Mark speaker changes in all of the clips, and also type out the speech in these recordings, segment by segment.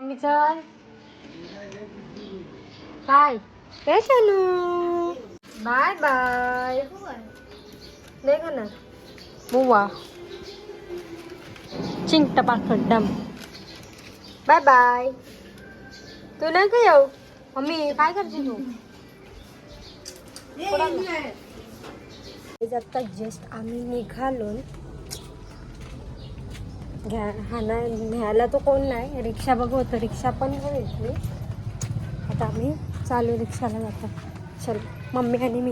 Speaker 1: मी चल काय काय चालू बाय बाय नाही का ना बुवा चिंट पाखड्डम बाय बाय तू नाही का येऊ मम्मी काय करते तू आता जस्ट आम्ही निघालो न्यायला तो कोण नाही रिक्षा बघत रिक्षा पण भेटली आता आम्ही चालू रिक्षाला जातो चल मम्मी आणि मी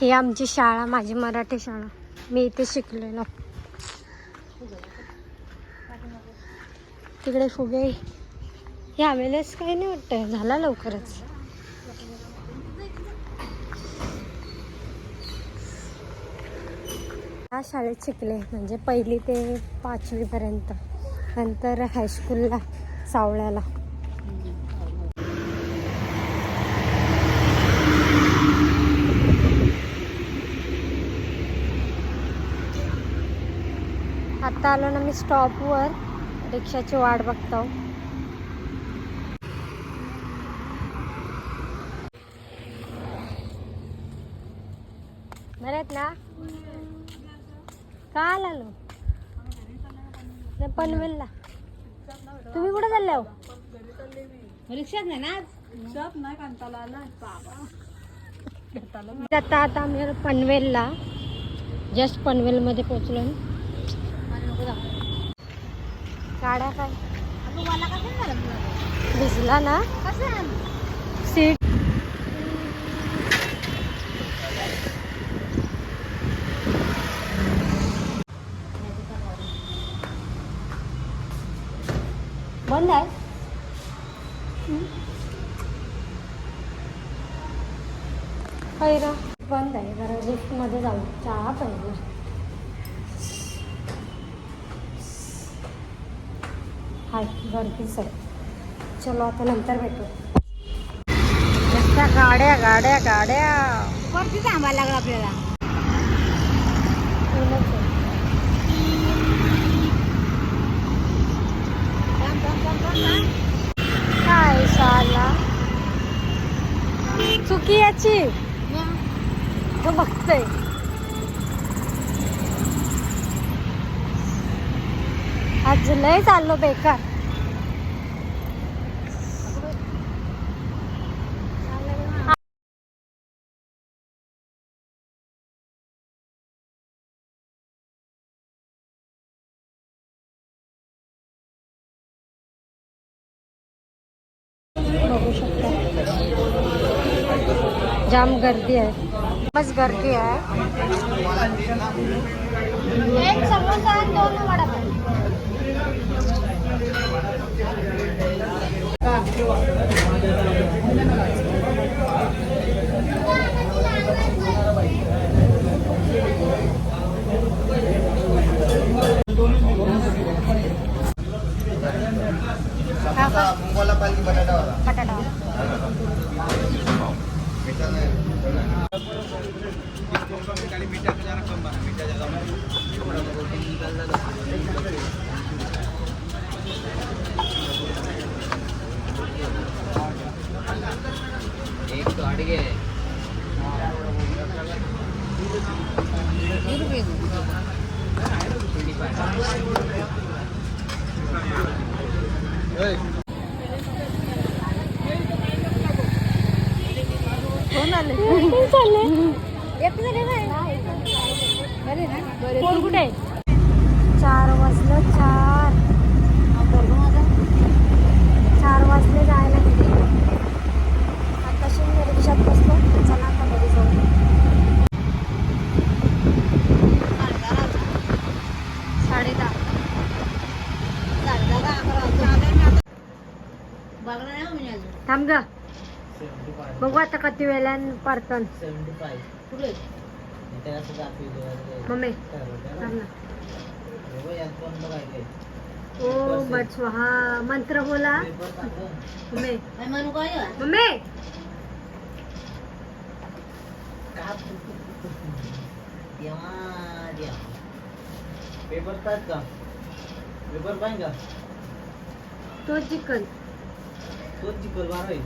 Speaker 1: ही आमची शाळा माझी मराठी शाळा मी इथे शिकलेलो तिकडे फुगे ह्या वेळेस काही नाही वाटतंय झाला लवकरच ह्या शाळेत शिकले म्हणजे 1ली ते 5वी पर्यंत नंतर हायस्कूलला सावळ्याला आता आलो ना मी स्टॉपवर रिक्षाची वाट बघतो बरेत ना का आलो पनवेलला तुम्ही कुठे चालले हो रिक्षात नाही ना आता आम्ही पनवेलला जस्ट पनवेलमध्ये पोचलो गाड्या काय भिजला ना सीट बंद आहे बंद आहे जरा लिफ्ट मध्ये जाऊ चहा पाहिजे हाय गर्दीच आहे चलो आता नंतर भेटू गाड्या गाड्या गाड्या वरती थांबायला लागलं आपल्याला काय शाला चुकी याची तो बघतोय आज लय चाललो बेकार बघू शकता जाम गर्दी आहे बस गर्दी आहे एक समोसा आणि 2 वडापाव बटाटा
Speaker 2: एक तो अड़गे
Speaker 1: कोण आले कोण कुठे 4 वाजलं 4 वाजले जायला आता शिंदे रिक्षात बसलो चला आता घरी जाऊ 10:30 थांब ग बघू आता किती वेळान परतन
Speaker 2: 75
Speaker 1: मम्मी ओ बट स्वाहा मंत्र बोला मम्मी मम्मी
Speaker 2: पेपर पाहिजे का पेपर पाहिजे का
Speaker 1: तो चिकन
Speaker 2: तोच चिकल बार आहे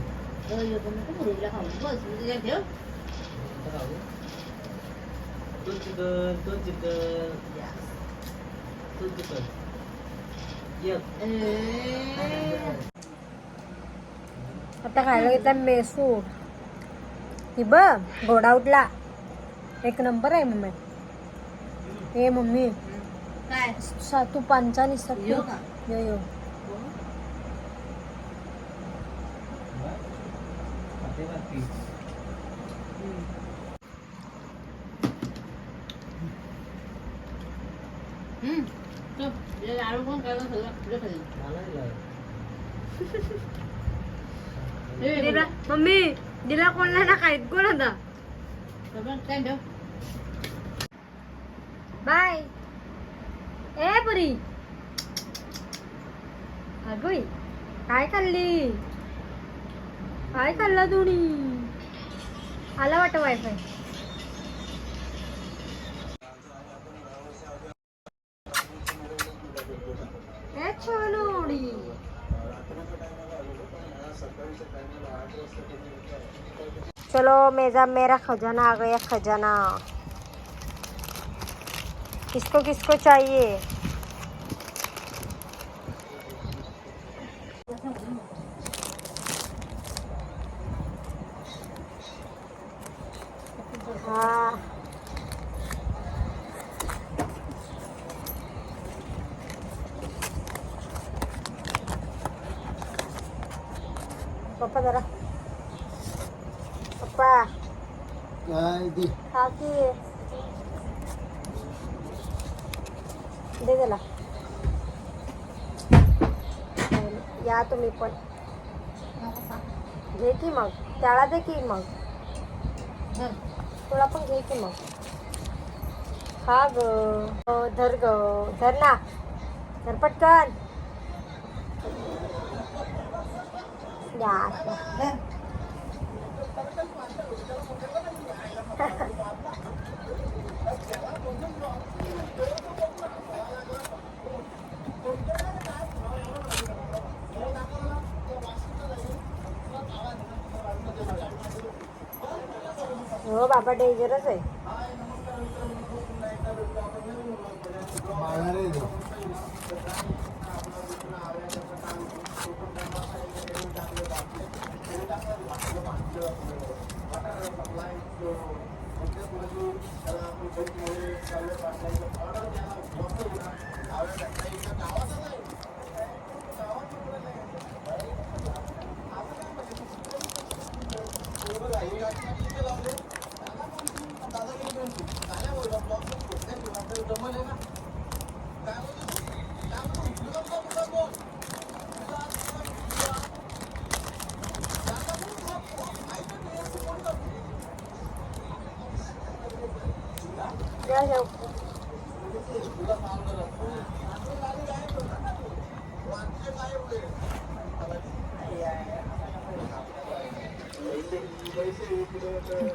Speaker 2: तोच चिकन तोच चिकन
Speaker 1: आता खायला घेतला मेसूर ही बघ घोडा उठला एक नंबर आहे मम्मी हे मम्मी
Speaker 3: काय
Speaker 1: तू पंचानी सब
Speaker 3: यो का?
Speaker 1: यो यो
Speaker 3: तो ये लाडू कोण काय सगळं तुझ्या खाली
Speaker 1: दिला मम्मी दिला कोणला ना खायत कोण आता
Speaker 3: काय देऊ
Speaker 1: बाय ए पुरी अगोई काय खाल्ली काय खाल्ला तुम्ही आला वाटत वायफाय ए छोनोडी चलो मेरा खजाना आ गया खजाना किसको किसको चाहिए हाँ पप्पा जरा पप्पा
Speaker 2: काय दे
Speaker 1: खा की दे त्याला या तुम्ही पण घे की मग त्याला दे की मग तुला पण घे की मग खा ग धर ग धर ना धर पटकन या हो बाबा डेंजरच आहे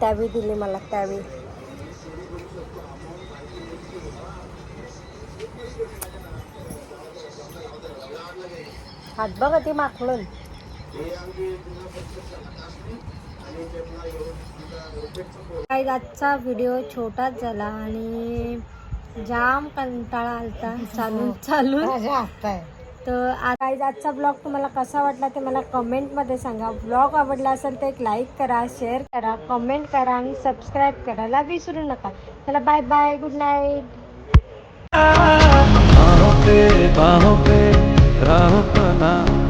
Speaker 1: त्यावी दिली मला त्यावी हात बघ ती माखळून आजचा व्हिडिओ छोटाच झाला आणि जाम कंटाळा आलता चालून तर आजचा ब्लॉग तुम्हाला कसा वाटला ते मला कमेंटमध्ये सांगा. ब्लॉग आवडला असेल तर एक लाईक करा, शेअर करा, कमेंट करा आणि सबस्क्राईब करायला विसरू नका. चला बाय बाय, गुड नाईट.
Speaker 4: बाहों पे राहों पे